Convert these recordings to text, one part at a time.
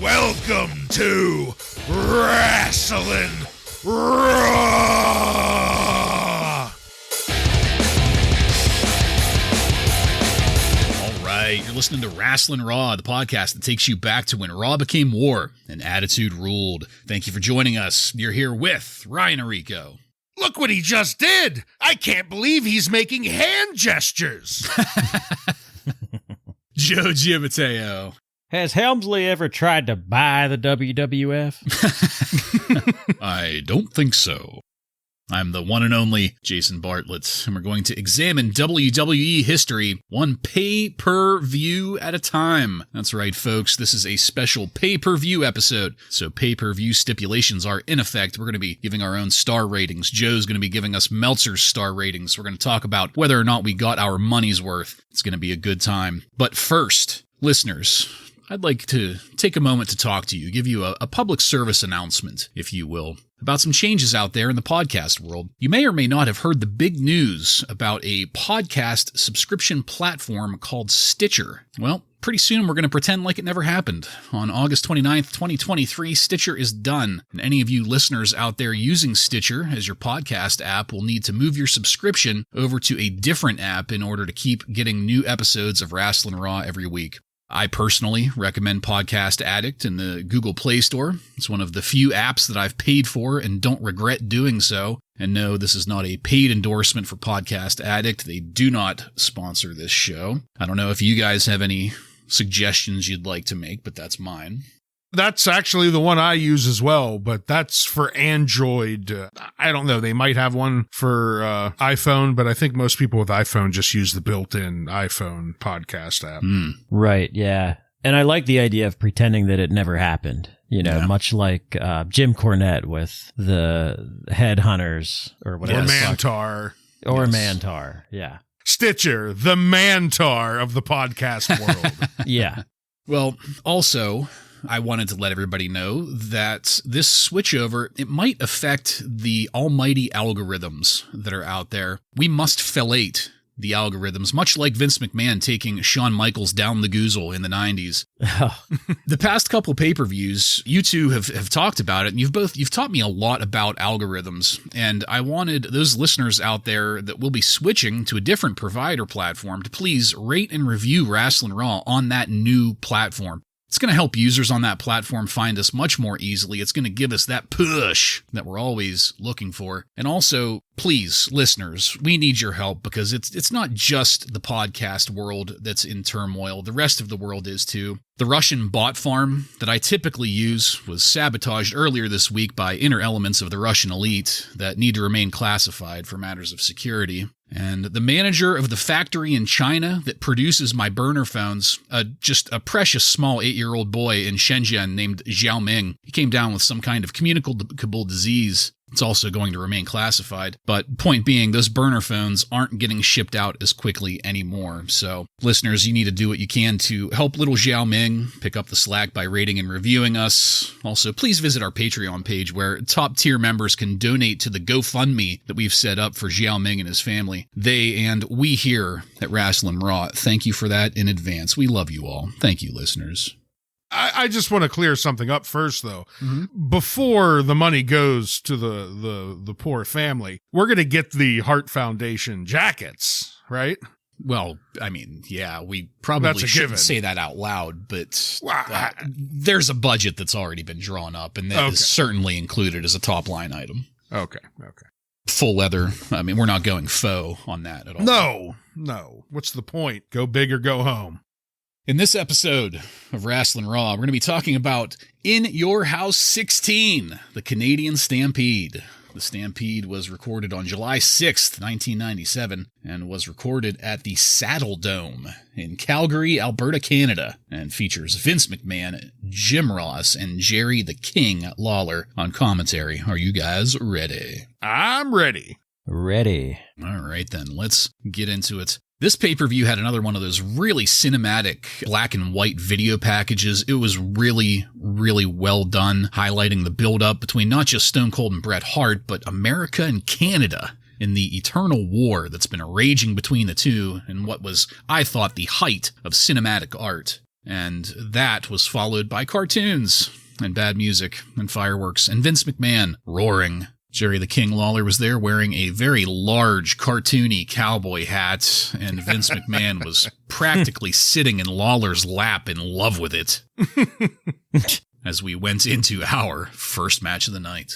Welcome to Wrasslin Raw! Alright, you're listening to Wrasslin Raw, the podcast that takes you back to when Raw became war and Attitude ruled. Thank you for joining us. You're here with Ryan Arico. Look what he just did! I can't believe he's making hand gestures! Joe Giammatteo. Has Helmsley ever tried to buy the WWF? I don't think so. I'm the one and only Jason Bartlett, and we're going to examine WWE history one pay-per-view at a time. That's right, folks. This is a special pay-per-view episode, so pay-per-view stipulations are in effect. We're going to be giving our own star ratings. Joe's going to be giving us Meltzer's star ratings. We're going to talk about whether or not we got our money's worth. It's going to be a good time. But first, listeners, I'd like to take a moment to talk to you, give you a public service announcement, if you will, about some changes out there in the podcast world. You may or may not have heard the big news about a podcast subscription platform called Stitcher. Well, pretty soon we're going to pretend like it never happened. On August 29th, 2023, Stitcher is done. And any of you listeners out there using Stitcher as your podcast app will need to move your subscription over to a different app in order to keep getting new episodes of Wrasslin Raw every week. I personally recommend Podcast Addict in the Google Play Store. It's one of the few apps that I've paid for and don't regret doing so. And no, this is not a paid endorsement for Podcast Addict. They do not sponsor this show. I don't know if you guys have any suggestions you'd like to make, but that's mine. That's actually the one I use as well, but that's for Android. I don't know. They might have one for iPhone, but I think most people with iPhone just use the built-in iPhone podcast app. Right, yeah. And I like the idea of pretending that it never happened. You know, much like Jim Cornette with the Headhunters or whatever. Or Mantar. Or Mantar, yeah. Stitcher, the Mantar of the podcast world. Yeah. Well, also, I wanted to let everybody know that this switchover, it might affect the almighty algorithms that are out there. We must fellate the algorithms, much like Vince McMahon taking Shawn Michaels down the goozle in the 90s. The past couple pay-per-views, you two have talked about it, and you've taught me a lot about algorithms, and I wanted those listeners out there that will be switching to a different provider platform to please rate and review Wrasslin Raw on that new platform. It's going to help users on that platform find us much more easily. It's going to give us that push that we're always looking for. And also, please, listeners, we need your help because it's not just the podcast world that's in turmoil. The rest of the world is too. The Russian bot farm that I typically use was sabotaged earlier this week by inner elements of the Russian elite that need to remain classified for matters of security. And the manager of the factory in China that produces my burner phones, just a precious small 8-year-old boy in Shenzhen named Xiao Ming, he came down with some kind of communicable disease. It's also going to remain classified. But point being, those burner phones aren't getting shipped out as quickly anymore. So, listeners, you need to do what you can to help little Xiao Ming pick up the slack by rating and reviewing us. Also, please visit our Patreon page where top-tier members can donate to the GoFundMe that we've set up for Xiao Ming and his family. They and we here at Wrasslin Raw, thank you for that in advance. We love you all. Thank you, listeners. I just want to clear something up first, though. Mm-hmm. Before the money goes to the poor family, we're going to get the Heart Foundation jackets, right? Well, I mean, yeah, we probably shouldn't say that out loud, but there's a budget that's already been drawn up, and that is certainly included as a top-line item. Okay. Full leather. I mean, we're not going faux on that at all. No. What's the point? Go big or go home. In this episode of Wrasslin Raw, we're going to be talking about In Your House 16, the Canadian Stampede. The Stampede was recorded on July 6th, 1997, and was recorded at the Saddle Dome in Calgary, Alberta, Canada, and features Vince McMahon, Jim Ross, and Jerry the King Lawler on commentary. Are you guys ready? I'm ready. Ready. All right, then. Let's get into it. This pay-per-view had another one of those really cinematic black and white video packages. It was really, really well done, highlighting the build-up between not just Stone Cold and Bret Hart, but America and Canada in the eternal war that's been raging between the two in what was, I thought, the height of cinematic art. And that was followed by cartoons and bad music and fireworks and Vince McMahon roaring. Jerry the King Lawler was there wearing a very large cartoony cowboy hat, and Vince McMahon was practically sitting in Lawler's lap in love with it as we went into our first match of the night.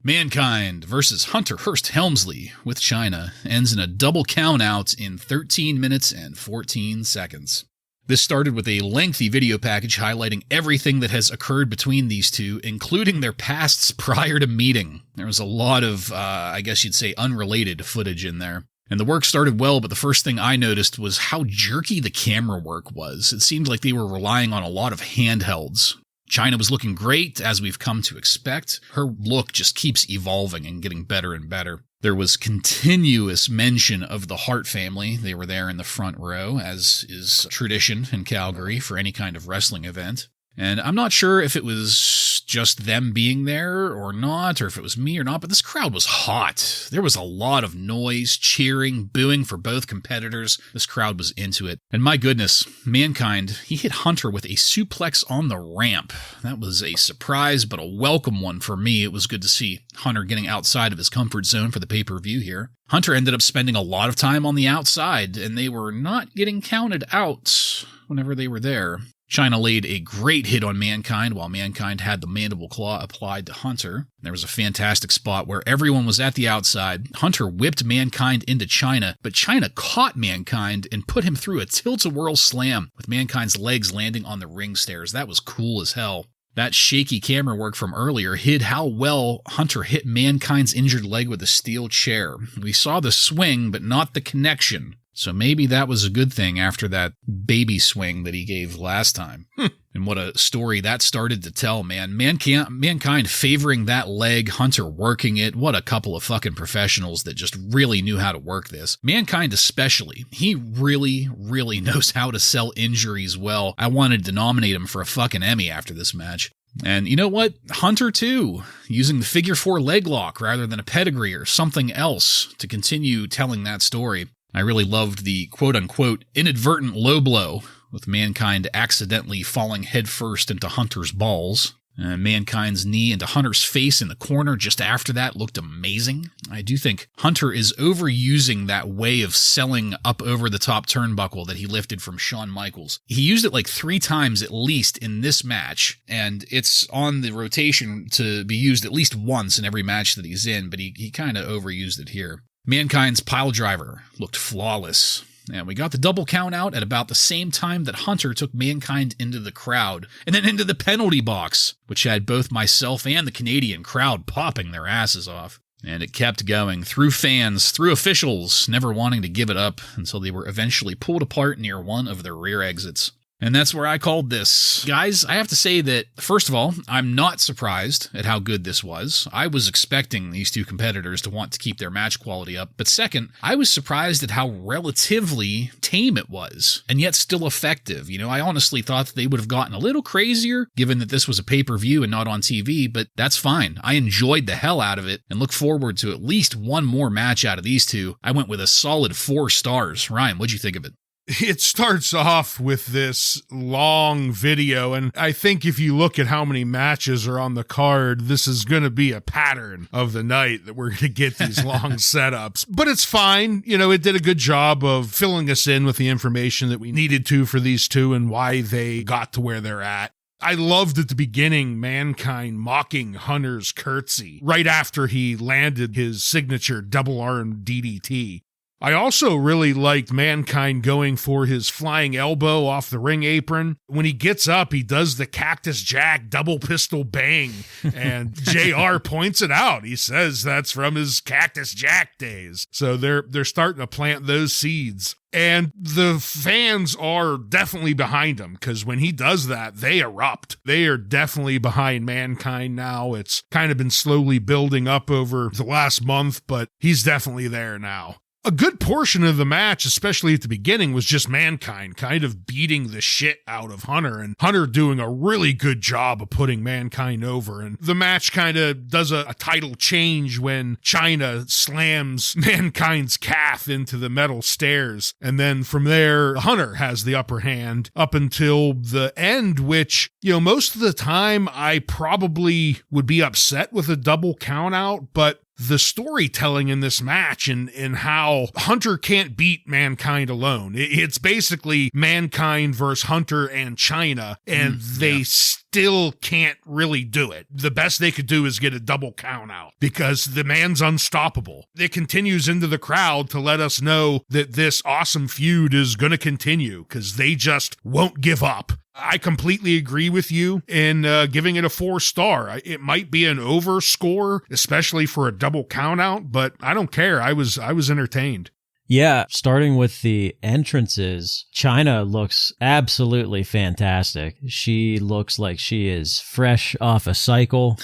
Mankind versus Hunter Hearst Helmsley with China ends in a double count out in 13 minutes and 14 seconds. This started with a lengthy video package highlighting everything that has occurred between these two, including their pasts prior to meeting. There was a lot of, I guess you'd say, unrelated footage in there. And the work started well, but the first thing I noticed was how jerky the camera work was. It seemed like they were relying on a lot of handhelds. China was looking great, as we've come to expect. Her look just keeps evolving and getting better and better. There was continuous mention of the Hart family. They were there in the front row, as is tradition in Calgary for any kind of wrestling event. And I'm not sure if it was just them being there or not, or if it was me or not, but this crowd was hot. There was a lot of noise, cheering, booing for both competitors. This crowd was into it. And my goodness, Mankind, he hit Hunter with a suplex on the ramp. That was a surprise, but a welcome one for me. It was good to see Hunter getting outside of his comfort zone for the pay-per-view here. Hunter ended up spending a lot of time on the outside, and they were not getting counted out whenever they were there. China laid a great hit on Mankind while Mankind had the mandible claw applied to Hunter. There was a fantastic spot where everyone was at the outside. Hunter whipped Mankind into China, but China caught Mankind and put him through a tilt-a-whirl slam with Mankind's legs landing on the ring stairs. That was cool as hell. That shaky camera work from earlier hid how well Hunter hit Mankind's injured leg with a steel chair. We saw the swing, but not the connection. So maybe that was a good thing after that baby swing that he gave last time. And what a story that started to tell, man. Mankind favoring that leg, Hunter working it. What a couple of fucking professionals that just really knew how to work this. Mankind especially. He really, really knows how to sell injuries well. I wanted to nominate him for a fucking Emmy after this match. And you know what? Hunter, too, using the figure 4 leg lock rather than a pedigree or something else to continue telling that story. I really loved the quote-unquote inadvertent low blow, with Mankind accidentally falling headfirst into Hunter's balls. Mankind's knee into Hunter's face in the corner just after that looked amazing. I do think Hunter is overusing that way of selling up over the top turnbuckle that he lifted from Shawn Michaels. He used it like 3 times at least in this match, and it's on the rotation to be used at least once in every match that he's in, but he kind of overused it here. Mankind's piledriver looked flawless, and we got the double count out at about the same time that Hunter took Mankind into the crowd, and then into the penalty box, which had both myself and the Canadian crowd popping their asses off. And it kept going, through fans, through officials, never wanting to give it up until they were eventually pulled apart near one of their rear exits. And that's where I called this. Guys, I have to say that, first of all, I'm not surprised at how good this was. I was expecting these two competitors to want to keep their match quality up. But second, I was surprised at how relatively tame it was, and yet still effective. You know, I honestly thought that they would have gotten a little crazier, given that this was a pay-per-view and not on TV, but that's fine. I enjoyed the hell out of it, and look forward to at least one more match out of these two. I went with a solid 4 stars. Ryan, what'd you think of it? It starts off with this long video, and I think if you look at how many matches are on the card, this is going to be a pattern of the night that we're going to get these long setups. But it's fine. You know, it did a good job of filling us in with the information that we needed to for these two and why they got to where they're at. I loved at the beginning Mankind mocking Hunter's curtsy right after he landed his signature double-arm DDT. I also really liked Mankind going for his flying elbow off the ring apron. When he gets up, he does the Cactus Jack double pistol bang, and JR points it out. He says that's from his Cactus Jack days. So they're starting to plant those seeds. And the fans are definitely behind him, because when he does that, they erupt. They are definitely behind Mankind now. It's kind of been slowly building up over the last month, but he's definitely there now. a good portion of the match, especially at the beginning, was just Mankind kind of beating the shit out of Hunter, and Hunter doing a really good job of putting Mankind over. And the match kind of does a title change when China slams Mankind's calf into the metal stairs. And then from there, Hunter has the upper hand up until the end, which, most of the time I probably would be upset with a double count out, but the storytelling in this match and how Hunter can't beat Mankind alone. It's basically Mankind versus Hunter and China, and they still can't really do it. The best they could do is get a double count out because the man's unstoppable. It continues into the crowd to let us know that this awesome feud is going to continue because they just won't give up. I completely agree with you in giving it a 4-star. It might be an over score, especially for a double count out, but I don't care. I was entertained. Yeah, starting with the entrances, China looks absolutely fantastic. She looks like she is fresh off a cycle.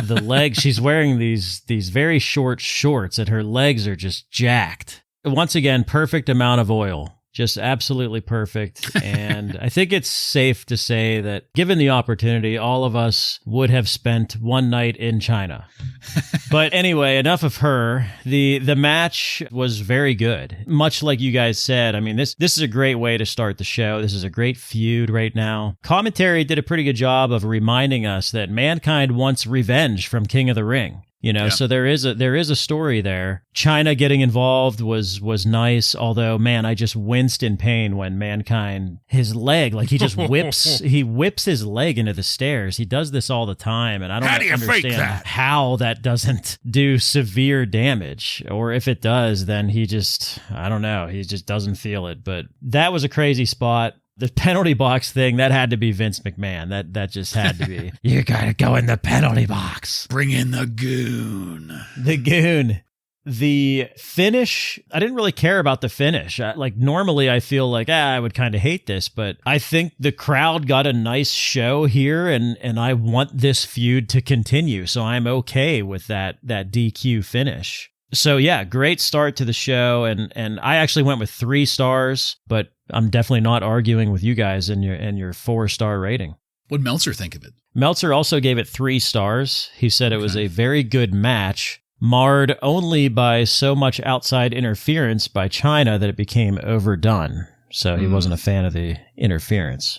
The legs, she's wearing these very short shorts, and her legs are just jacked. Once again, perfect amount of oil. Just absolutely perfect. And I think it's safe to say that given the opportunity, all of us would have spent one night in China. But anyway, enough of her. The match was very good. Much like you guys said, I mean, this is a great way to start the show. This is a great feud right now. Commentary did a pretty good job of reminding us that Mankind wants revenge from King of the Ring. So there is a story there. China getting involved was nice, although, man, I just winced in pain when Mankind, his leg, like he just whips his leg into the stairs. He does this all the time, and I don't understand how that doesn't do severe damage, or if it does, then he just doesn't feel it. But that was a crazy spot. The penalty box thing, that had to be Vince McMahon. That just had to be. You gotta go in the penalty box. Bring in the goon. The goon. The finish, I didn't really care about the finish. Normally I feel like, I would kind of hate this, but I think the crowd got a nice show here, and I want this feud to continue, so I'm okay with that DQ finish. So yeah, great start to the show, and I actually went with 3 stars, but I'm definitely not arguing with you guys in your 4-star rating. What'd Meltzer think of it? Meltzer also gave it 3 stars. He said it was a very good match, marred only by so much outside interference by China that it became overdone. So he wasn't a fan of the interference.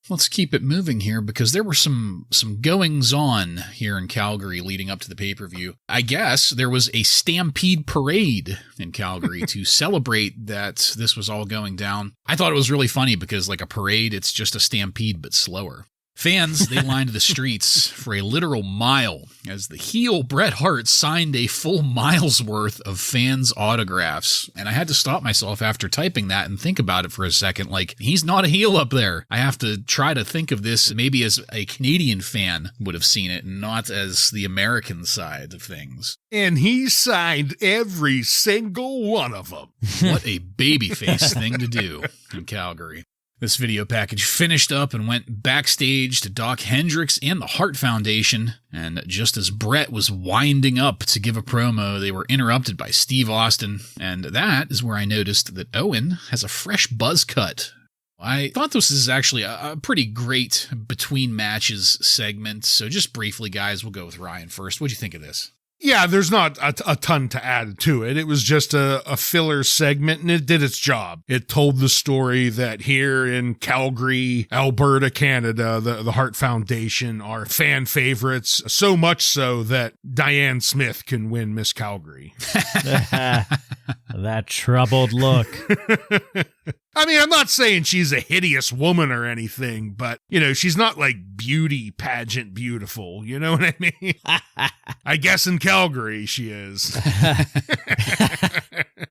Let's keep it moving here because there were some goings-on here in Calgary leading up to the pay-per-view. I guess there was a Stampede parade in Calgary to celebrate that this was all going down. I thought it was really funny because, like a parade, it's just a stampede but slower. Fans, they lined the streets for a literal mile as the heel Bret Hart signed a full mile's worth of fans' autographs. And I had to stop myself after typing that and think about it for a second. Like, he's not a heel up there. I have to try to think of this maybe as a Canadian fan would have seen it, and not as the American side of things. And he signed every single one of them. What a babyface thing to do in Calgary. This video package finished up and went backstage to Doc Hendricks and the Hart Foundation, and just as Bret was winding up to give a promo, they were interrupted by Steve Austin, and that is where I noticed that Owen has a fresh buzz cut. I thought this is actually a pretty great between matches segment, so just briefly, guys, we'll go with Ryan first. What'd you think of this? Yeah, there's not a ton to add to it. It was just a filler segment, and it did its job. It told the story that here in Calgary, Alberta, Canada, the Hart Foundation are fan favorites, so much so that Diane Smith can win Miss Calgary. That troubled look. I mean, I'm not saying she's a hideous woman or anything, but, she's not like beauty pageant beautiful. You know what I mean? I guess in Calgary she is.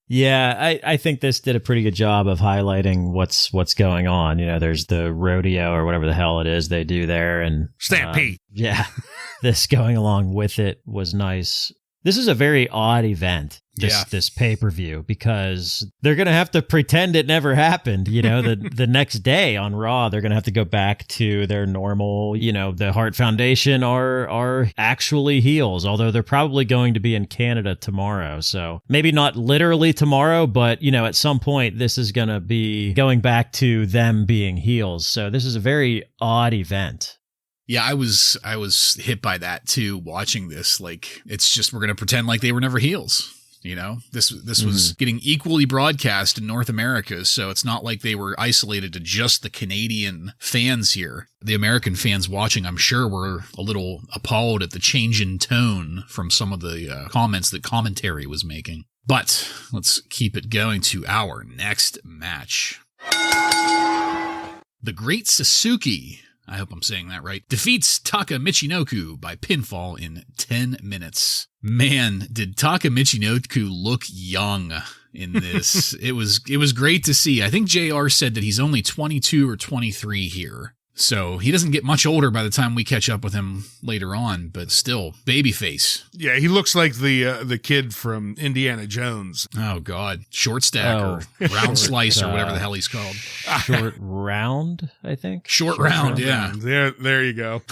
Yeah, I think this did a pretty good job of highlighting what's going on. There's the rodeo or whatever the hell it is they do there. And Stampede. Yeah, this going along with it was nice. This is a very odd event, this pay-per-view, because they're going to have to pretend it never happened. The next day on Raw, they're going to have to go back to their normal, the Hart Foundation are actually heels, although they're probably going to be in Canada tomorrow. So maybe not literally tomorrow, but, at some point, this is going to be going back to them being heels. So this is a very odd event. Yeah, I was hit by that too, watching this. Like, it's just, we're going to pretend like they were never heels. This was getting equally broadcast in North America, so it's not like they were isolated to just the Canadian fans here. The American fans watching, I'm sure, were a little appalled at the change in tone from some of the comments that commentary was making. But let's keep it going to our next match. The Great Sasuke, I hope I'm saying that right, defeats Taka Michinoku by pinfall in 10 minutes. Man, did Taka Michinoku look young in this. It was great to see. I think JR said that he's only 22 or 23 here. So he doesn't get much older by the time we catch up with him later on, but still, babyface. Yeah, he looks like the kid from Indiana Jones. Oh, God. Short stack or round slice or whatever the hell he's called. Short round, I think. Short round, yeah. There you go.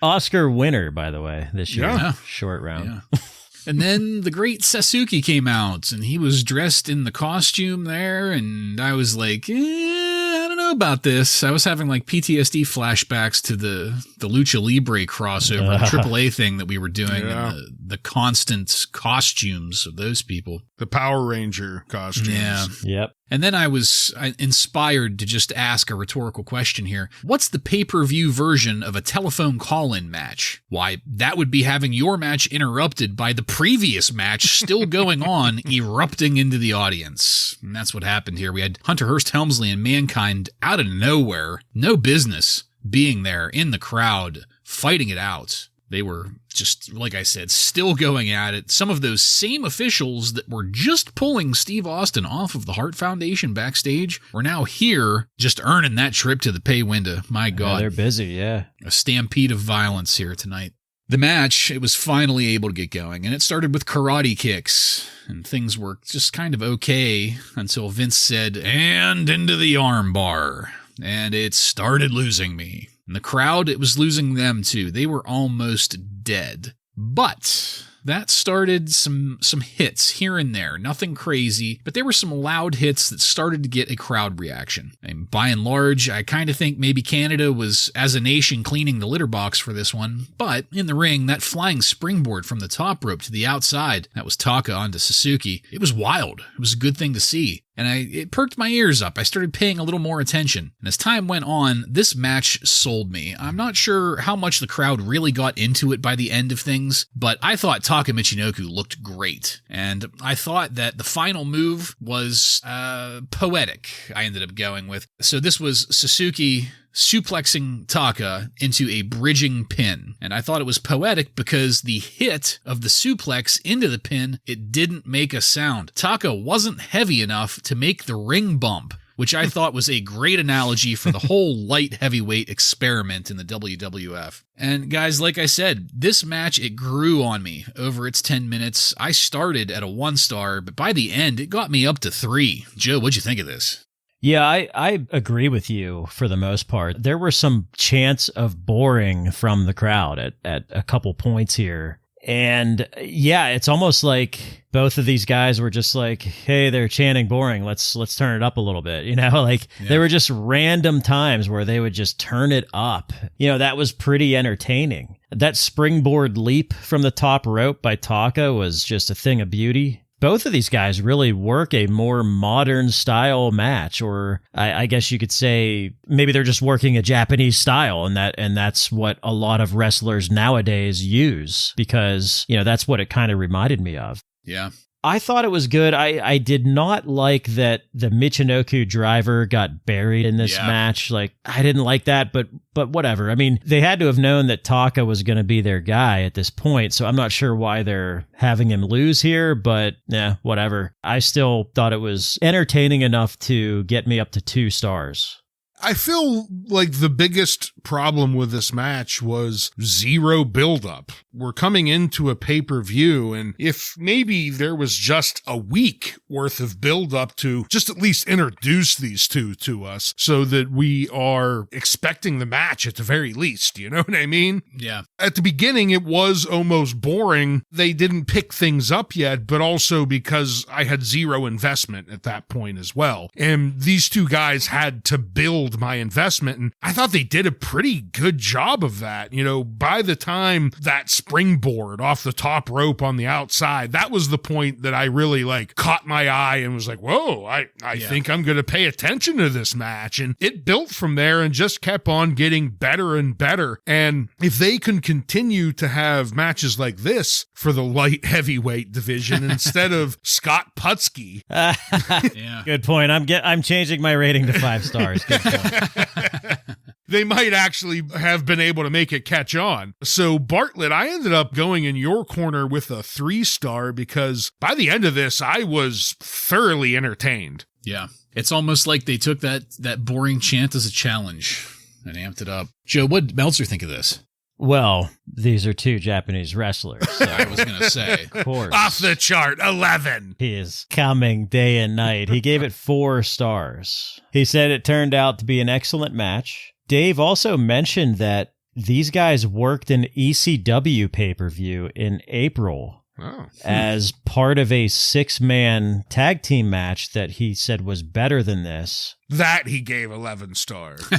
Oscar winner, by the way, this year. Yeah. Short round. Yeah. And then the Great Sasuke came out, and he was dressed in the costume there, and I was like, I don't know about this. I was having like PTSD flashbacks to the Lucha Libre crossover, the AAA thing that we were doing, and the constant costumes of those people. The Power Ranger costumes. Yeah. Yep. And then I was inspired to just ask a rhetorical question here. What's the pay-per-view version of a telephone call-in match? Why, that would be having your match interrupted by the previous match still going on, erupting into the audience. And that's what happened here. We had Hunter Hearst Helmsley and Mankind out of nowhere, no business being there in the crowd, fighting it out. They were just, like I said, still going at it. Some of those same officials that were just pulling Steve Austin off of the Hart Foundation backstage were now here just earning that trip to the pay window. My God. Yeah, they're busy, yeah. A stampede of violence here tonight. The match, it was finally able to get going, and it started with karate kicks, and things were just kind of okay until Vince said, and into the armbar, and it started losing me. And the crowd, it was losing them too. They were almost dead. But that started some hits here and there. Nothing crazy, but there were some loud hits that started to get a crowd reaction. And by and large, I kind of think maybe Canada was, as a nation, cleaning the litter box for this one. But in the ring, that flying springboard from the top rope to the outside, that was Taka onto Sasuke. It was wild. It was a good thing to see. And it perked my ears up. I started paying a little more attention. And as time went on, this match sold me. I'm not sure how much the crowd really got into it by the end of things, but I thought Taka Michinoku looked great. And I thought that the final move was poetic, I ended up going with. So this was Sasuke suplexing Taka into a bridging pin. And I thought it was poetic because the hit of the suplex into the pin, it didn't make a sound. Taka wasn't heavy enough to make the ring bump, which I thought was a great analogy for the whole light heavyweight experiment in the WWF. And guys, like I said, this match, it grew on me over its 10 minutes. I started at a 1-star, but by the end, it got me up to 3. Joe, what'd you think of this? Yeah, I agree with you for the most part. There were some chants of boring from the crowd at a couple points here. And yeah, it's almost like both of these guys were just like, hey, they're chanting boring. Let's turn it up a little bit. There were just random times where they would just turn it up. That was pretty entertaining. That springboard leap from the top rope by Taka was just a thing of beauty. Both of these guys really work a more modern style match, or I guess you could say maybe they're just working a Japanese style, and that's what a lot of wrestlers nowadays use, because that's what it kind of reminded me of. Yeah. I thought it was good. I did not like that the Michinoku driver got buried in this match. Like, I didn't like that, but whatever. I mean, they had to have known that Taka was going to be their guy at this point, so I'm not sure why they're having him lose here, but yeah, whatever. I still thought it was entertaining enough to get me up to 2 stars. I feel like the biggest problem with this match was zero buildup. We're coming into a pay-per-view, and if maybe there was just a week worth of buildup to just at least introduce these two to us so that we are expecting the match at the very least, you know what I mean? Yeah. At the beginning, it was almost boring. They didn't pick things up yet, but also because I had zero investment at that point as well. And these two guys had to build my investment, and I thought they did a pretty good job of that. You know, by the time that springboard off the top rope on the outside, that was the point that I really caught my eye and was like, whoa, I think I'm going to pay attention to this match. And it built from there and just kept on getting better and better. And if they can continue to have matches like this for the light heavyweight division instead of Scott Putski. Yeah. Good point. I'm changing my rating to 5 stars. Good point. They might actually have been able to make it catch on. So, Bartlett, I ended up going in your corner with a 3-star because by the end of this, I was thoroughly entertained. Yeah. It's almost like they took that boring chant as a challenge and amped it up. Joe, what did Meltzer think of this? Well, these are 2 Japanese wrestlers. So I was going to say. Of course. Off the chart, 11. He is coming day and night. He gave it 4 stars. He said it turned out to be an excellent match. Dave also mentioned that these guys worked an ECW pay-per-view in April as part of a 6-man tag team match that he said was better than this. That he gave 11 stars.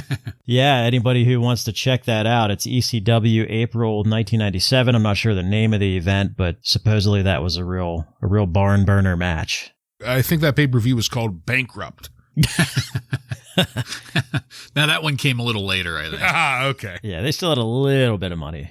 Yeah, anybody who wants to check that out, it's ECW April 1997. I'm not sure the name of the event, but supposedly that was a real barn burner match. I think that pay-per-view was called Bankrupt. Now that one came a little later, I think. Okay. Yeah, they still had a little bit of money.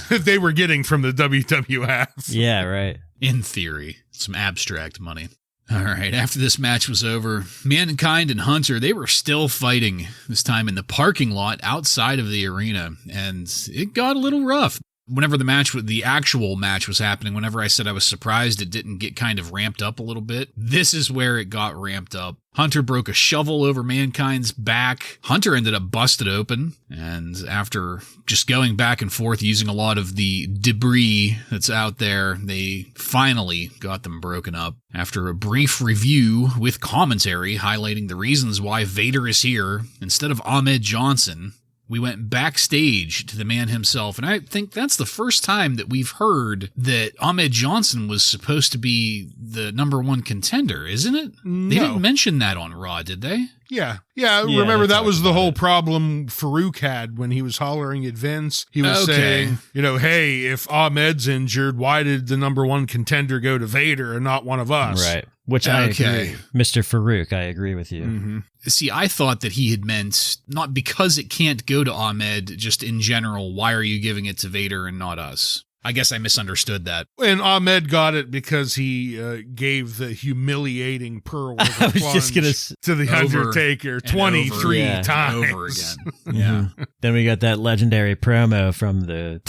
They were getting from the WWF. Yeah, right. In theory, some abstract money. All right, after this match was over, Mankind and Hunter, they were still fighting, this time in the parking lot outside of the arena, and it got a little rough. Whenever the actual match was happening, whenever I said I was surprised it didn't get kind of ramped up a little bit, this is where it got ramped up. Hunter broke a shovel over Mankind's back. Hunter ended up busted open, and after just going back and forth using a lot of the debris that's out there, they finally got them broken up. After a brief review with commentary highlighting the reasons why Vader is here instead of Ahmed Johnson, we went backstage to the man himself, and I think that's the first time that we've heard that Ahmed Johnson was supposed to be the number 1 contender, isn't it? No. They didn't mention that on Raw, did they? Yeah, remember that was the whole problem Farouk had when he was hollering at Vince. He was saying, hey, if Ahmed's injured, why did the number 1 contender go to Vader and not one of us? Right. Which I agree. Mr. Farouk, I agree with you. Mm-hmm. See, I thought that he had meant not because it can't go to Ahmed, just in general, why are you giving it to Vader and not us? I guess I misunderstood that. And Ahmed got it because he gave the humiliating Pearl River I was just gonna to the Undertaker 23 times. Over again. Yeah. Then we got that legendary promo from the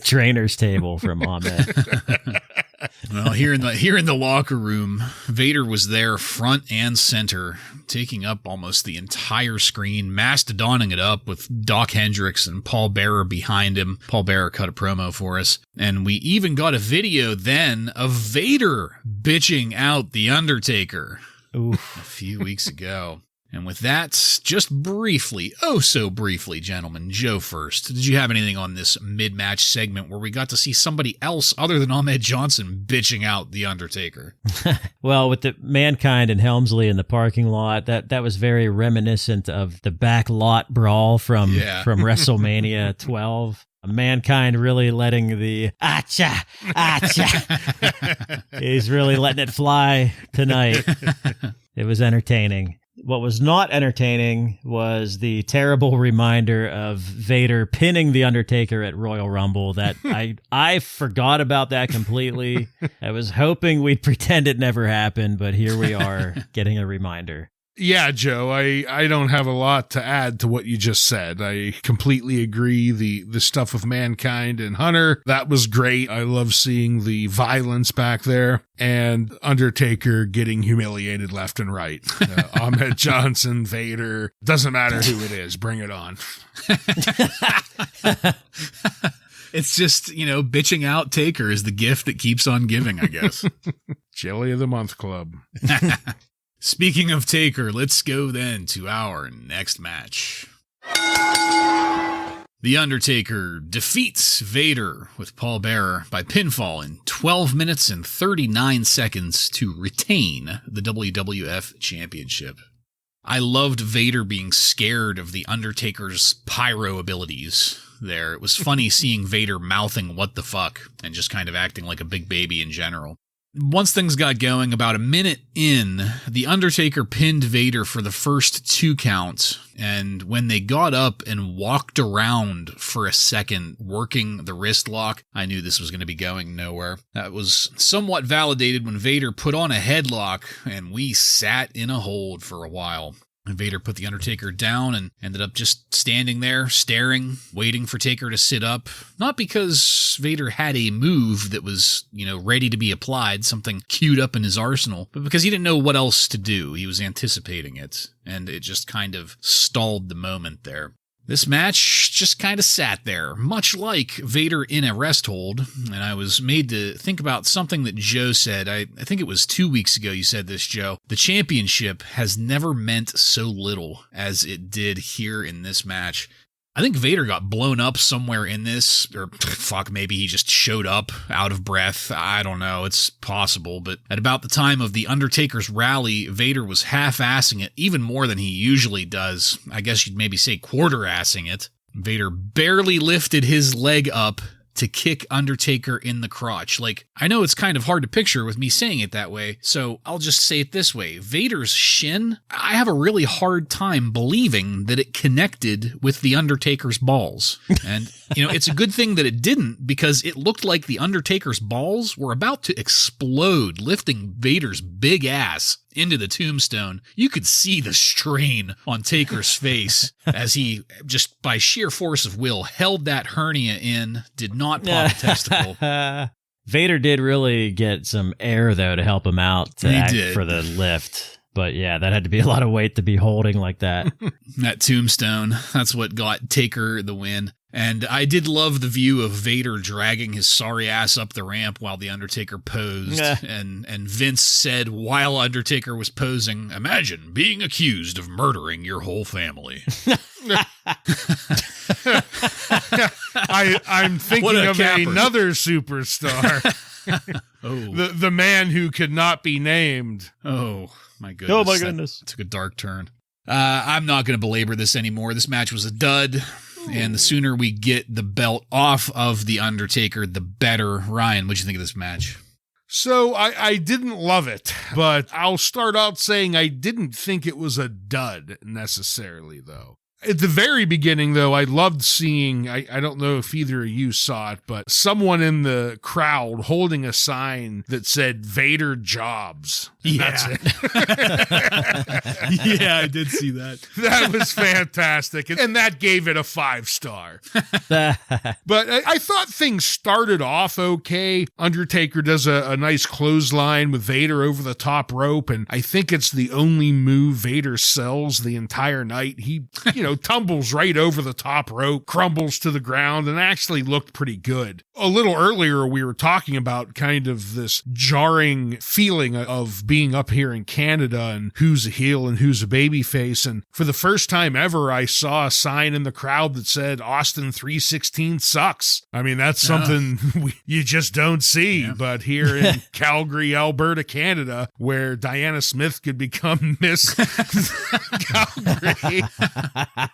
trainer's table from Ahmed. Well, here in the locker room, Vader was there front and center, taking up almost the entire screen, mastodonning it up with Doc Hendricks and Paul Bearer behind him. Paul Bearer cut a promo for us. And we even got a video then of Vader bitching out The Undertaker a few weeks ago. And with that, just briefly, oh so briefly, gentlemen, Joe first. Did you have anything on this mid-match segment where we got to see somebody else other than Ahmed Johnson bitching out The Undertaker? Well, with the Mankind and Helmsley in the parking lot, that was very reminiscent of the back lot brawl from WrestleMania 12. Mankind really letting the acha. He's really letting it fly tonight. It was entertaining. What was not entertaining was the terrible reminder of Vader pinning The Undertaker at Royal Rumble. That I forgot about that completely. I was hoping we'd pretend it never happened, but here we are getting a reminder. Yeah, Joe, I don't have a lot to add to what you just said. I completely agree. The stuff with Mankind and Hunter, that was great. I love seeing the violence back there. And Undertaker getting humiliated left and right. Ahmed Johnson, Vader, doesn't matter who it is, bring it on. It's just, bitching out Taker is the gift that keeps on giving, I guess. Jelly of the Month Club. Speaking of Taker, let's go then to our next match. The Undertaker defeats Vader with Paul Bearer by pinfall in 12 minutes and 39 seconds to retain the WWF Championship. I loved Vader being scared of the Undertaker's pyro abilities there. It was funny seeing Vader mouthing what the fuck and just kind of acting like a big baby in general. Once things got going, about a minute in, the Undertaker pinned Vader for the first 2 counts, and when they got up and walked around for a second, working the wrist lock, I knew this was going to be going nowhere. That was somewhat validated when Vader put on a headlock, and we sat in a hold for a while. Vader put the Undertaker down and ended up just standing there, staring, waiting for Taker to sit up. Not because Vader had a move that was, ready to be applied, something queued up in his arsenal, but because he didn't know what else to do. He was anticipating it, and it just kind of stalled the moment there. This match just kind of sat there, much like Vader in a rest hold, and I was made to think about something that Joe said. I think it was 2 weeks ago you said this, Joe. The championship has never meant so little as it did here in this match. I think Vader got blown up somewhere in this, or maybe he just showed up out of breath. I don't know, it's possible, but at about the time of the Undertaker's rally, Vader was half-assing it, even more than he usually does. I guess you'd maybe say quarter-assing it. Vader barely lifted his leg up to kick Undertaker in the crotch. I know it's kind of hard to picture with me saying it that way, so I'll just say it this way. Vader's shin, I have a really hard time believing that it connected with the Undertaker's balls. And, it's a good thing that it didn't, because it looked like the Undertaker's balls were about to explode, lifting Vader's big ass into the tombstone. You could see the strain on Taker's face as he, just by sheer force of will, held that hernia in, did not pop a testicle. Vader did really get some air, though, to help him out for the lift. But yeah, that had to be a lot of weight to be holding like that. That tombstone, that's what got Taker the win. And I did love the view of Vader dragging his sorry ass up the ramp while the Undertaker posed. And Vince said while Undertaker was posing, "Imagine being accused of murdering your whole family." I'm thinking of another superstar. The man who could not be named. Oh, my goodness. Oh, my goodness. That took a dark turn. I'm not going to belabor this anymore. This match was a dud. And the sooner we get the belt off of the Undertaker, the better. Ryan, what'd you think of this match? So I didn't love it, but I'll start out saying I didn't think it was a dud necessarily, though. At the very beginning, though, I loved seeing, I don't know if either of you saw it, but someone in the crowd holding a sign that said Vader Jobs. That's it. Yeah, I did see that. That was fantastic. And that gave it a 5-star. But I thought things started off okay. Undertaker does a nice clothesline with Vader over the top rope, and I think it's the only move Vader sells the entire night. He, tumbles right over the top rope, crumbles to the ground, and actually looked pretty good. A little earlier, we were talking about kind of this jarring feeling of being up here in Canada and who's a heel and who's a babyface. And for the first time ever, I saw a sign in the crowd that said Austin 316 sucks. I mean, that's something you just don't see. Yeah. But here in Calgary, Alberta, Canada, where Diana Smith could become Miss Calgary,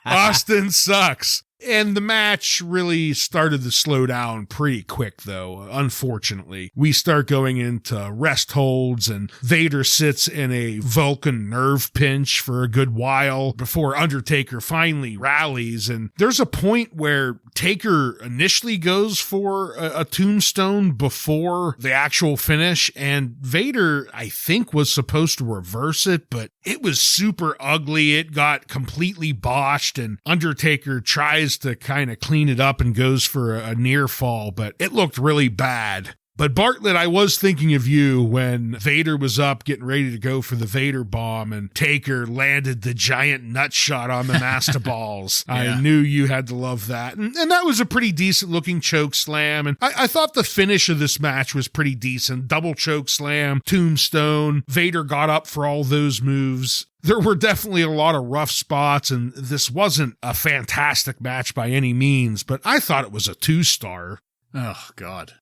Austin sucks. And the match really started to slow down pretty quick, though, unfortunately. We start going into rest holds, and Vader sits in a Vulcan nerve pinch for a good while before Undertaker finally rallies. And there's a point where Taker initially goes for a tombstone before the actual finish, and Vader, I think, was supposed to reverse it, but it was super ugly. It got completely botched, and Undertaker tries to kind of clean it up and goes for a near fall, but it looked really bad. But Bartlett, I was thinking of you when Vader was up getting ready to go for the Vader bomb and Taker landed the giant nut shot on the Master Balls. Yeah. I knew you had to love that. And that was a pretty decent looking choke slam. And I thought the finish of this match was pretty decent. Double choke slam, tombstone. Vader got up for all those moves. There were definitely a lot of rough spots, and this wasn't a fantastic match by any means, but I thought it was a 2-star. Oh, God.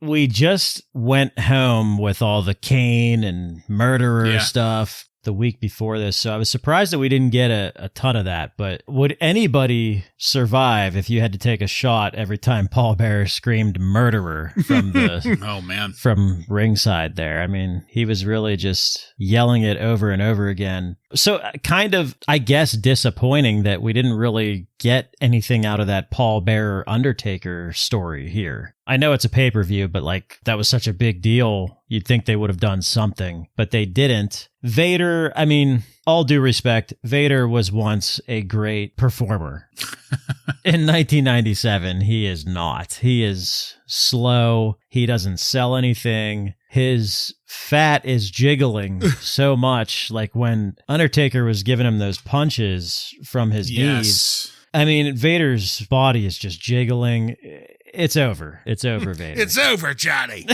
We just went home with all the Kane and murderer stuff the week before this, so I was surprised that we didn't get a ton of that. But would anybody survive if you had to take a shot every time Paul Bearer screamed murderer from the oh man, from ringside there? I mean, he was really just yelling it over and over again. So kind of, I guess, disappointing that we didn't really get anything out of that Paul Bearer Undertaker story here. I know it's a pay-per-view, but like that was such a big deal. You'd think they would have done something, but they didn't. Vader, I mean, all due respect, Vader was once a great performer. In 1997, he is not. He is slow. He doesn't sell anything. His fat is jiggling so much, like when Undertaker was giving him those punches from his knees. I mean, Vader's body is just jiggling. It's over. It's over, Vader. It's over, Johnny.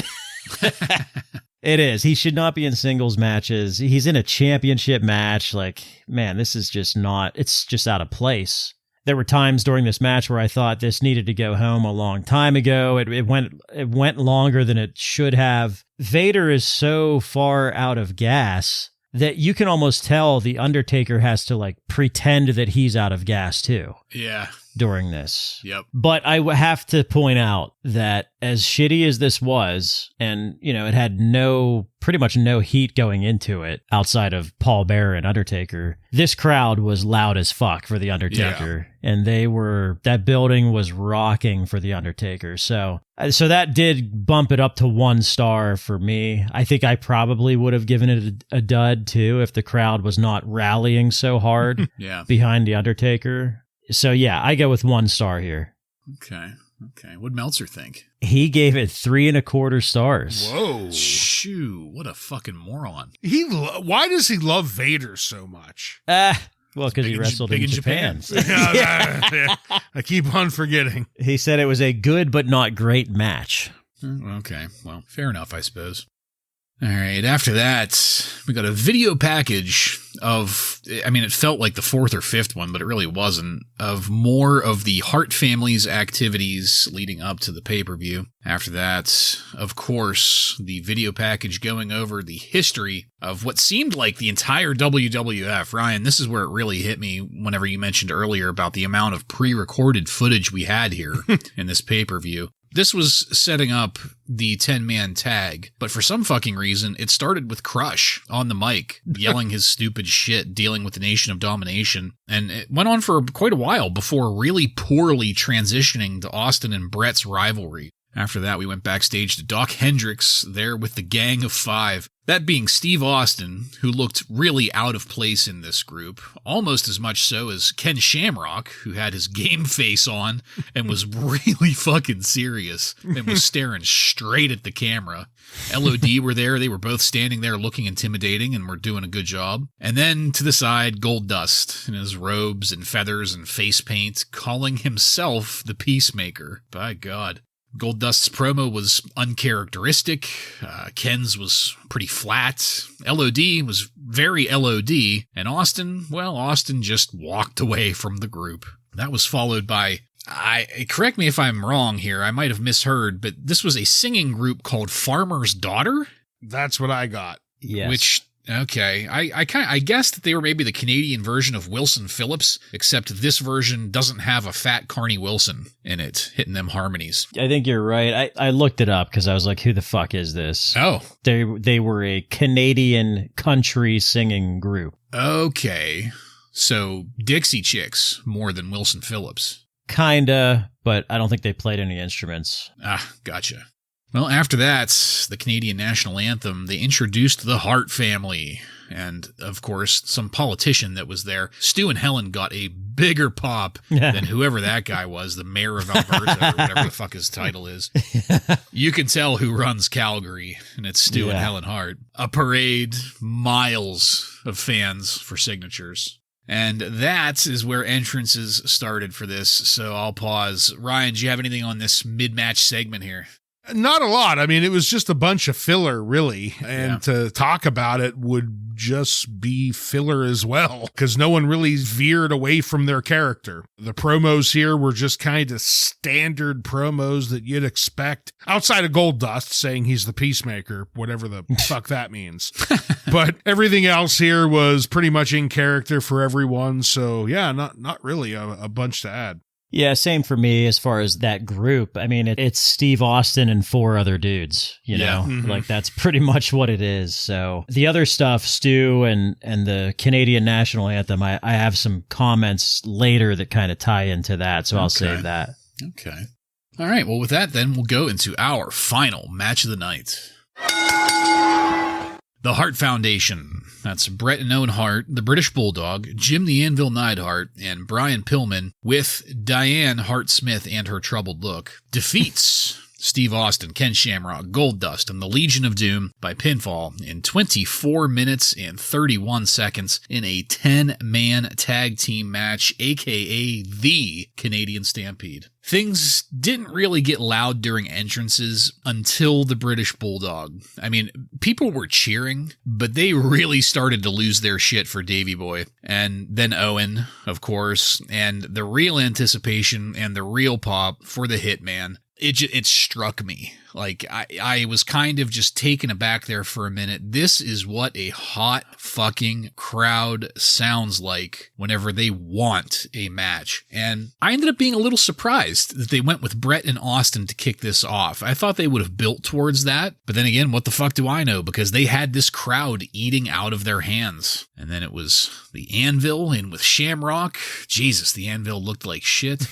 It is. He should not be in singles matches. He's in a championship match. Like, man, this is just not, it's just out of place. There were times during this match where I thought this needed to go home a long time ago. It went longer than it should have. Vader is so far out of gas that you can almost tell the Undertaker has to like pretend that he's out of gas too. Yeah. During this. Yep. But I have to point out that as shitty as this was, and, you know, it had pretty much no heat going into it outside of Paul Bearer and Undertaker, this crowd was loud as fuck for the Undertaker. Yeah. And that building was rocking for the Undertaker. So that did bump it up to 1 star for me. I think I probably would have given it a dud too if the crowd was not rallying so hard behind the Undertaker. So yeah, I go with 1 star here. Okay. What'd Meltzer think? He gave it 3.25 stars. Whoa. Shoo, what a fucking moron. Why does he love Vader so much? Well, because he wrestled in Japan. I keep on forgetting. He said it was a good but not great match. Okay, well, fair enough, I suppose. All right, after that, we got a video package of, I mean, it felt like the 4th or 5th one, but it really wasn't, of more of the Hart family's activities leading up to the pay-per-view. After that, of course, the video package going over the history of what seemed like the entire WWF. Ryan, this is where it really hit me whenever you mentioned earlier about the amount of pre-recorded footage we had here in this pay-per-view. This was setting up the 10-man tag, but for some fucking reason, it started with Crush on the mic, yelling his stupid shit, dealing with the Nation of Domination, and it went on for quite a while before really poorly transitioning to Austin and Bret's rivalry. After that, we went backstage to Doc Hendricks there with the Gang of 5. That being Steve Austin, who looked really out of place in this group, almost as much so as Ken Shamrock, who had his game face on and was really fucking serious and was staring straight at the camera. LOD were there. They were both standing there looking intimidating and were doing a good job. And then to the side, Goldust in his robes and feathers and face paint, calling himself the Peacemaker. By God. Goldust's promo was uncharacteristic. Ken's was pretty flat. LOD was very LOD. And Austin just walked away from the group. That was followed by, correct me if I'm wrong here, I might have misheard, but this was a singing group called Farmer's Daughter? That's what I got. Yes. Which, okay, I guessed that they were maybe the Canadian version of Wilson Phillips, except this version doesn't have a fat Carney Wilson in it, hitting them harmonies. I think you're right. I looked it up because I was like, who the fuck is this? Oh. They were a Canadian country singing group. Okay. So Dixie Chicks more than Wilson Phillips. Kinda, but I don't think they played any instruments. Ah, gotcha. Well, after that, the Canadian national anthem, they introduced the Hart family. and, of course, some politician that was there. Stu and Helen got a bigger pop than whoever that guy was, the mayor of Alberta, or whatever the fuck his title is. You can tell who runs Calgary, and it's Stu and Helen Hart. A parade, miles of fans for signatures. And that is where entrances started for this, so I'll pause. Ryan, do you have anything on this mid-match segment here? Not a lot. I mean, it was just a bunch of filler, really. And to talk about it would just be filler as well, because no one really veered away from their character. The promos here were just kind of standard promos that you'd expect, outside of Goldust saying he's the Peacemaker, whatever the fuck that means. But everything else here was pretty much in character for everyone. So yeah, not really a bunch to add. Yeah, same for me as far as that group. I mean, it's Steve Austin and 4 other dudes, you know? Mm-hmm. Like, that's pretty much what it is. So the other stuff, Stu and the Canadian National Anthem, I have some comments later that kind of tie into that, so I'll save that. Okay. All right, well, with that, then, we'll go into our final match of the night. The Hart Foundation. That's Bret and Owen Hart, the British Bulldog, Jim the Anvil Neidhart, and Brian Pillman, with Diane Hart-Smith and her troubled look, defeats Steve Austin, Ken Shamrock, Goldust, and the Legion of Doom by pinfall in 24 minutes and 31 seconds in a 10-man tag team match, aka the Canadian Stampede. Things didn't really get loud during entrances until the British Bulldog. I mean, people were cheering, but they really started to lose their shit for Davey Boy. And then Owen, of course, and the real anticipation and the real pop for the Hitman. It struck me. Like, I was kind of just taken aback there for a minute. This is what a hot fucking crowd sounds like whenever they want a match. And I ended up being a little surprised that they went with Bret and Austin to kick this off. I thought they would have built towards that. But then again, what the fuck do I know? Because they had this crowd eating out of their hands. And then it was the Anvil in with Shamrock. Jesus, the Anvil looked like shit.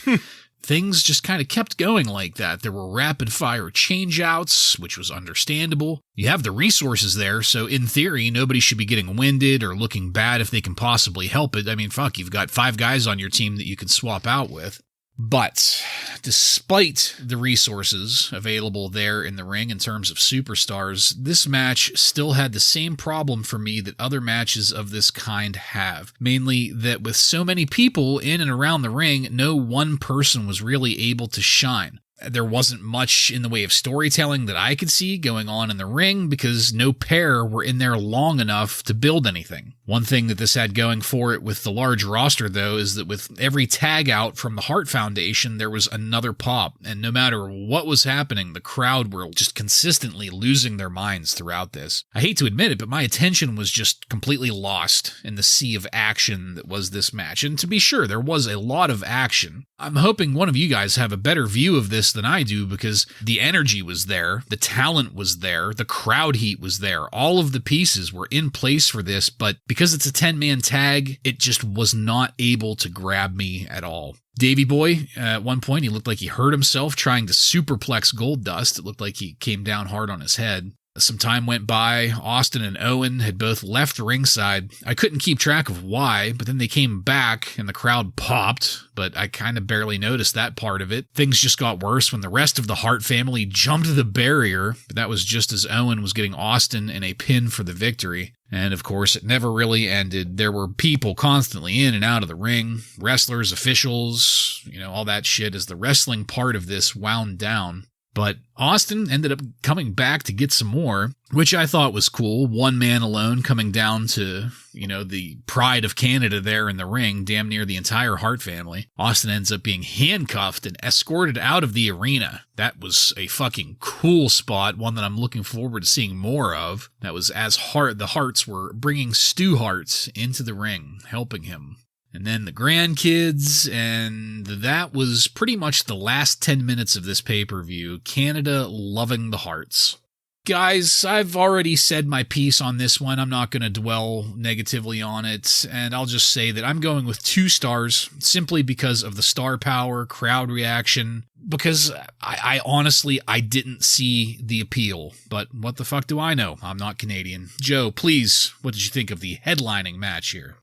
Things just kind of kept going like that. There were rapid-fire change-outs, which was understandable. You have the resources there, so in theory, nobody should be getting winded or looking bad if they can possibly help it. I mean, fuck, you've got 5 guys on your team that you can swap out with. But despite the resources available there in the ring in terms of superstars, this match still had the same problem for me that other matches of this kind have. Mainly that with so many people in and around the ring, no one person was really able to shine. There wasn't much in the way of storytelling that I could see going on in the ring because no pair were in there long enough to build anything. One thing that this had going for it with the large roster, though, is that with every tag out from the Hart Foundation, there was another pop. And no matter what was happening, the crowd were just consistently losing their minds throughout this. I hate to admit it, but my attention was just completely lost in the sea of action that was this match. And to be sure, there was a lot of action. I'm hoping one of you guys have a better view of this than I do because the energy was there, the talent was there, the crowd heat was there. All of the pieces were in place for this, but because it's a 10-man tag, it just was not able to grab me at all. Davey Boy, at one point, he looked like he hurt himself trying to superplex Goldust. It looked like he came down hard on his head. Some time went by. Austin and Owen had both left ringside. I couldn't keep track of why, but then they came back and the crowd popped, but I kind of barely noticed that part of it. Things just got worse when the rest of the Hart family jumped the barrier, but that was just as Owen was getting Austin in a pin for the victory. And of course, it never really ended. There were people constantly in and out of the ring, wrestlers, officials, all that shit as the wrestling part of this wound down. But Austin ended up coming back to get some more, which I thought was cool. One man alone coming down to, the pride of Canada there in the ring, damn near the entire Hart family. Austin ends up being handcuffed and escorted out of the arena. That was a fucking cool spot, one that I'm looking forward to seeing more of. That was as the Harts were bringing Stu Hart into the ring, helping him. And then the grandkids, and that was pretty much the last 10 minutes of this pay-per-view. Canada loving the Harts. Guys, I've already said my piece on this one. I'm not going to dwell negatively on it, and I'll just say that I'm going with 2 stars simply because of the star power, crowd reaction, because I honestly, I didn't see the appeal, but what the fuck do I know? I'm not Canadian. Joe, please, what did you think of the headlining match here?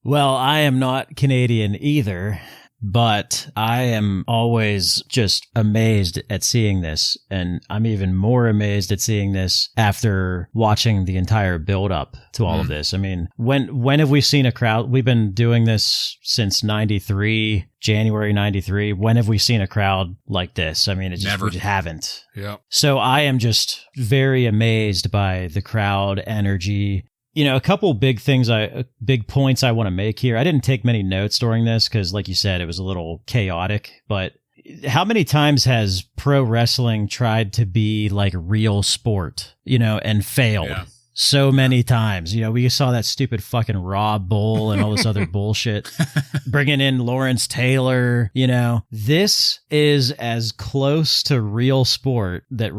Well, I am not Canadian either, but I am always just amazed at seeing this. And I'm even more amazed at seeing this after watching the entire build up to all of this. I mean, when have we seen a crowd? We've been doing this since 93, January 93. When have we seen a crowd like this? I mean, we just haven't. Yeah. So I am just very amazed by the crowd energy. You know, a couple big points I want to make here. I didn't take many notes during this because, like you said, it was a little chaotic. But how many times has pro wrestling tried to be like real sport, you know, and failed? Yeah. So many times. You know, we saw that stupid fucking Raw Bull and all this other bullshit. Bringing in Lawrence Taylor, you know. This is as close to real sport that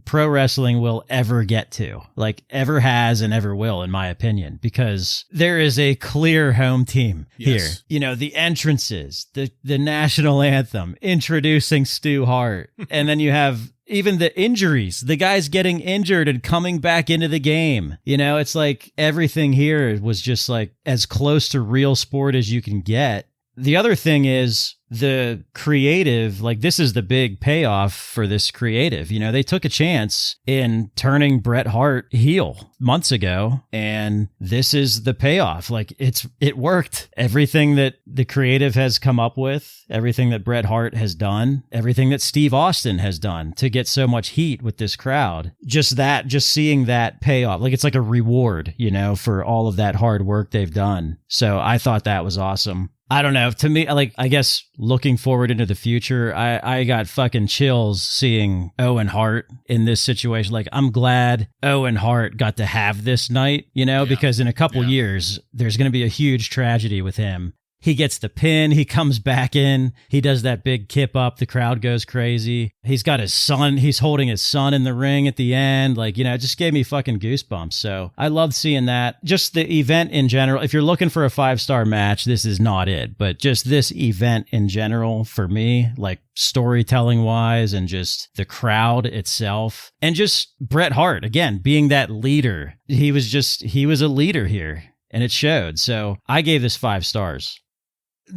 pro wrestling will ever get to. Like, ever has and ever will, in my opinion. Because there is a clear home team here. You know, the entrances, the national anthem, introducing Stu Hart. And then you have even the injuries, the guys getting injured and coming back into the game. You know, it's like everything here was just like as close to real sport as you can get. The other thing is the creative, like this is the big payoff for this creative. You know, they took a chance in turning Bret Hart heel months ago, and this is the payoff. Like it worked. Everything that the creative has come up with, everything that Bret Hart has done, everything that Steve Austin has done to get so much heat with this crowd, just seeing that payoff, like it's like a reward, you know, for all of that hard work they've done. So I thought that was awesome. I don't know. To me, like, I guess looking forward into the future, I got fucking chills seeing Owen Hart in this situation. Like, I'm glad Owen Hart got to have this night, you know, because in a couple years, there's going to be a huge tragedy with him. He gets the pin. He comes back in. He does that big kip up. The crowd goes crazy. He's got his son. He's holding his son in the ring at the end. Like, you know, it just gave me fucking goosebumps. So I loved seeing that. Just the event in general. If you're looking for a 5-star match, this is not it. But just this event in general for me, like storytelling wise and just the crowd itself. And just Bret Hart, again, being that leader. He was a leader here. And it showed. So I gave this 5 stars.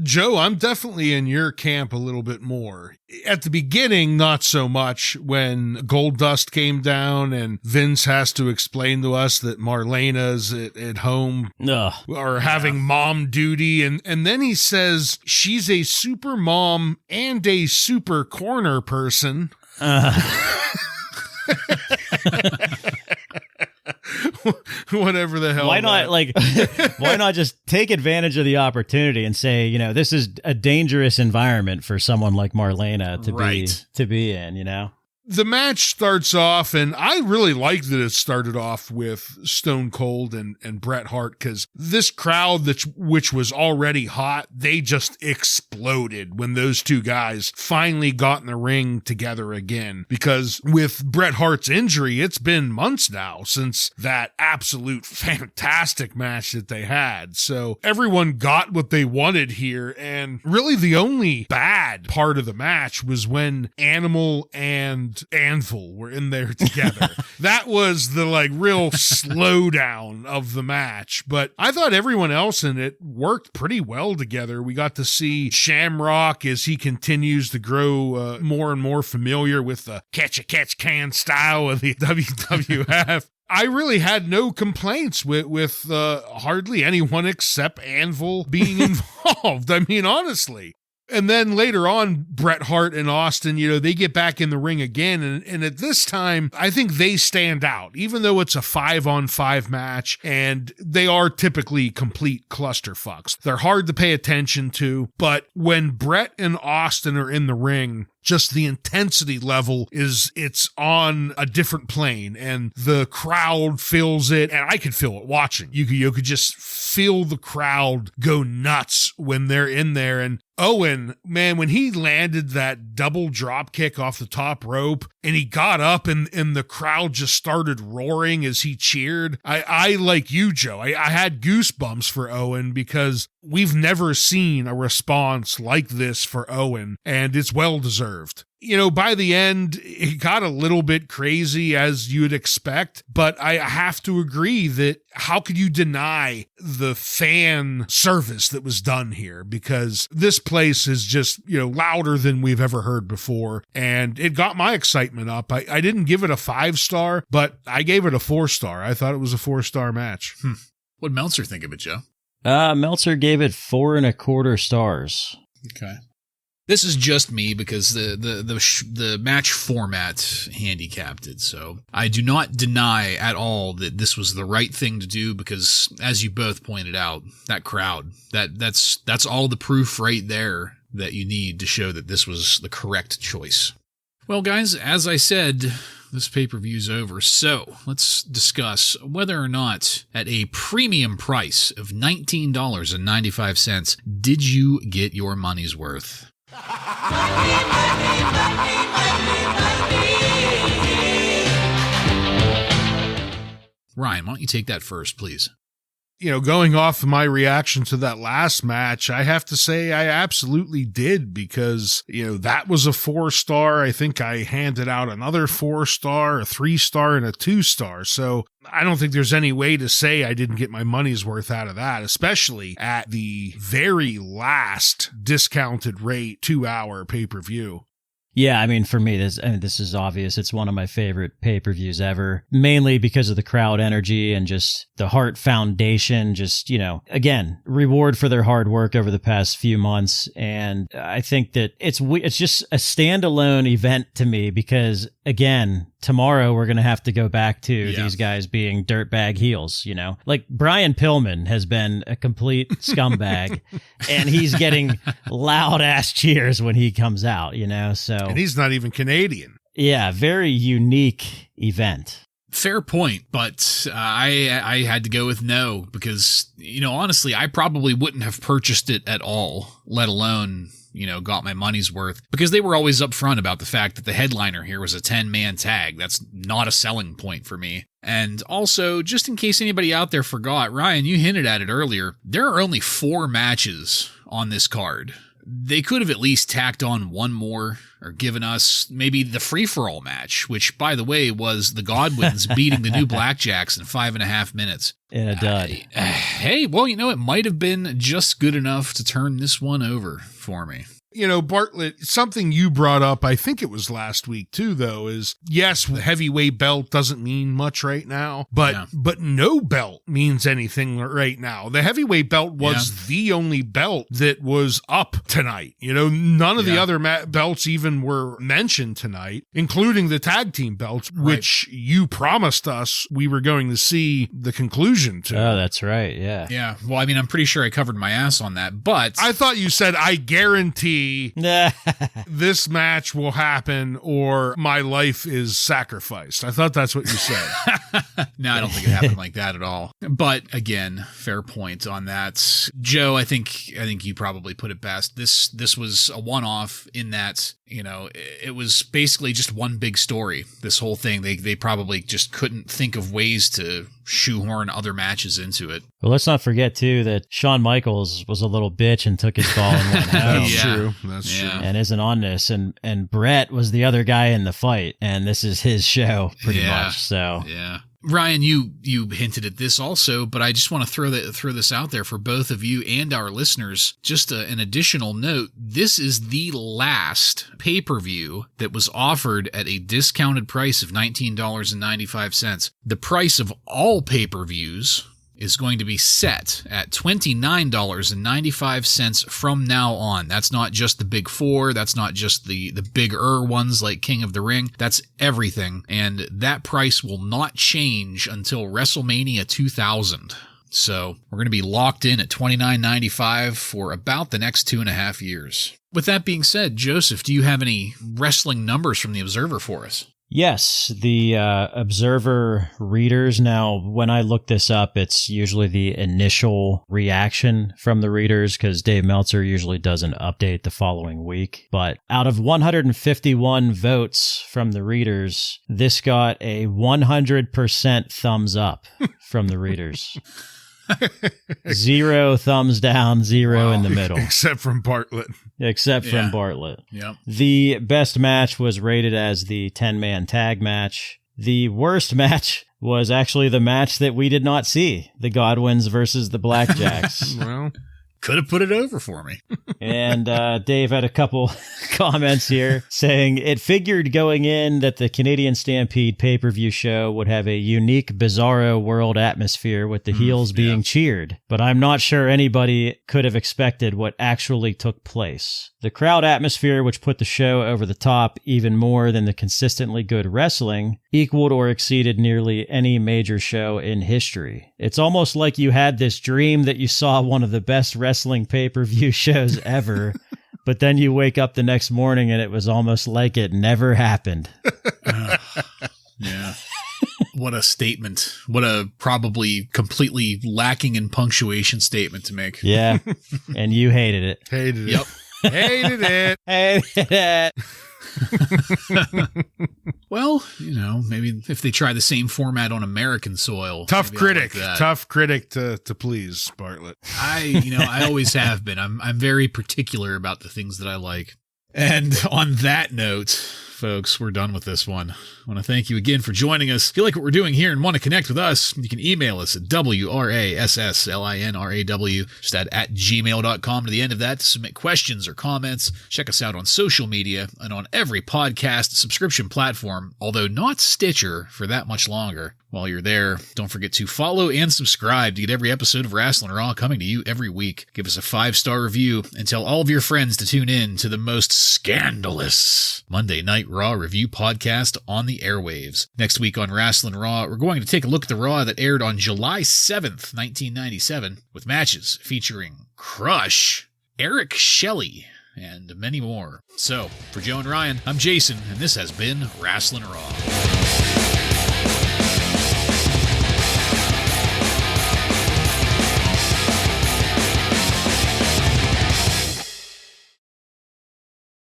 Joe, I'm definitely in your camp a little bit more. At the beginning, not so much, when Goldust came down and Vince has to explain to us that Marlena's at home or having mom duty. And then he says she's a super mom and a super corner person. Whatever the hell. Why not just take advantage of the opportunity and say, you know, this is a dangerous environment for someone like Marlena to be in, you know? The match starts off, and I really like that it started off with Stone Cold and Bret Hart, because this crowd, which was already hot, they just exploded when those two guys finally got in the ring together again. Because with Bret Hart's injury, it's been months now since that absolute fantastic match that they had. So everyone got what they wanted here, and really the only bad part of the match was when Animal and Anvil were in there together. That was the real slowdown of the match. But I thought everyone else in it worked pretty well together. We got to see Shamrock as he continues to grow more and more familiar with the catch-a-catch-can style of the WWF. I really had no complaints with hardly anyone except Anvil being involved. I mean, honestly. And then later on, Bret Hart and Austin, you know, they get back in the ring again. And at this time, I think they stand out, even though it's a 5-on-5 match and they are typically complete clusterfucks. They're hard to pay attention to. But when Bret and Austin are in the ring, just the intensity level it's on a different plane, and the crowd feels it, and I could feel it watching. You could just feel the crowd go nuts when they're in there, and Owen, man, when he landed that double drop kick off the top rope and he got up and the crowd just started roaring as he cheered, I like you, Joe, I had goosebumps for Owen because we've never seen a response like this for Owen, and it's well deserved. You know, by the end, it got a little bit crazy as you'd expect, but I have to agree that how could you deny the fan service that was done here? Because this place is just, louder than we've ever heard before, and it got my excitement up. I didn't give it a 5-star, but I gave it a 4-star. I thought it was a 4-star match. What'd Meltzer think of it, Joe? Meltzer gave it 4.25 stars. Okay. This is just me because the match format handicapped it. So I do not deny at all that this was the right thing to do because, as you both pointed out, that crowd, that's all the proof right there that you need to show that this was the correct choice. Well, guys, as I said, this pay-per-view's over, so let's discuss whether or not at a premium price of $19.95, did you get your money's worth? Ryan, why don't you take that first, please? Going off my reaction to that last match, I have to say I absolutely did because, that was a 4-star. I think I handed out another 4-star, a 3-star, and a 2-star. So I don't think there's any way to say I didn't get my money's worth out of that, especially at the very last discounted rate 2-hour pay-per-view. Yeah, I mean, for me, this is obvious. It's one of my favorite pay-per-views ever, mainly because of the crowd energy and just the Hart Foundation, just, again, reward for their hard work over the past few months. And I think that it's just a standalone event to me because, again, tomorrow we're going to have to go back to these guys being dirtbag heels, Like Brian Pillman has been a complete scumbag and he's getting loud ass cheers when he comes out, so. And he's not even Canadian. Yeah, very unique event. Fair point, but I had to go with no because, honestly, I probably wouldn't have purchased it at all, let alone, got my money's worth because they were always upfront about the fact that the headliner here was a 10-man tag. That's not a selling point for me. And also, just in case anybody out there forgot, Ryan, you hinted at it earlier, there are only 4 matches on this card. They could have at least tacked on one more or given us maybe the free-for-all match, which, by the way, was the Godwins beating the New Blackjacks in 5.5 minutes. In a dud. Hey, well, it might have been just good enough to turn this one over for me. Bartlett, something you brought up, I think it was last week too, though, is yes, the heavyweight belt doesn't mean much right now, but no belt means anything right now. The heavyweight belt was the only belt that was up tonight. None of the other belts even were mentioned tonight, including the tag team belts, which you promised us we were going to see the conclusion to. Oh, that's right. Yeah. Yeah. Well, I mean, I'm pretty sure I covered my ass on that, but I thought you said, I guarantee this match will happen or my life is sacrificed. I thought that's what you said. No, I don't think it happened like that at all. But again, fair point on that. Joe, I think you probably put it best. This was a one-off in that, it was basically just one big story. This whole thing, they probably just couldn't think of ways to shoehorn other matches into it. Well, let's not forget too that Shawn Michaels was a little bitch and took his ball and went home. That's true. And isn't on this. And Brett was the other guy in the fight, and this is his show pretty much. So yeah. Ryan, you hinted at this also, but I just want to throw this out there for both of you and our listeners. Just an additional note, this is the last pay-per-view that was offered at a discounted price of $19.95. The price of all pay-per-views is going to be set at $29.95 from now on. That's not just the big 4. That's not just the bigger ones like King of the Ring. That's everything. And that price will not change until WrestleMania 2000. So we're going to be locked in at $29.95 for about the next 2.5 years. With that being said, Joseph, do you have any wrestling numbers from the Observer for us? Yes, the Observer readers. Now, when I look this up, it's usually the initial reaction from the readers because Dave Meltzer usually doesn't update the following week. But out of 151 votes from the readers, this got a 100% thumbs up from the readers. 0 thumbs down, 0 in the middle. Except from Bartlett. From Bartlett. Yep. The best match was rated as the 10-man tag match. The worst match was actually the match that we did not see, the Godwins versus the Blackjacks. Well, could have put it over for me. And Dave had a couple comments here saying it figured going in that the Canadian Stampede pay-per-view show would have a unique Bizarro world atmosphere with the heels being cheered, but I'm not sure anybody could have expected what actually took place. The crowd atmosphere, which put the show over the top even more than the consistently good wrestling, equaled or exceeded nearly any major show in history. It's almost like you had this dream that you saw one of the best wrestling pay-per-view shows ever, but then you wake up the next morning and it was almost like it never happened. Yeah. What a statement. What a probably completely lacking in punctuation statement to make. Yeah. And you hated it. Hated it. Yep. Hated it. Hated it. Well, maybe if they try the same format on American soil. Tough critic. Like Tough critic to please, Bartlett. I always have been. I'm very particular about the things that I like. And on that note, folks, we're done with this one. I want to thank you again for joining us. If you like what we're doing here and want to connect with us, you can email us at WRASSLINRAW. Just add @gmail.com to the end of that to submit questions or comments. Check us out on social media and on every podcast subscription platform, although not Stitcher for that much longer. While you're there, don't forget to follow and subscribe to get every episode of Wrasslin Raw coming to you every week. Give us a 5-star review and tell all of your friends to tune in to the most scandalous Monday Night Raw review podcast on the airwaves. Next week on Wrasslin Raw, we're going to take a look at the Raw that aired on July 7th, 1997, with matches featuring Crush, Eric Shelley, and many more. So, for Joe and Ryan, I'm Jason, and this has been Wrasslin Raw.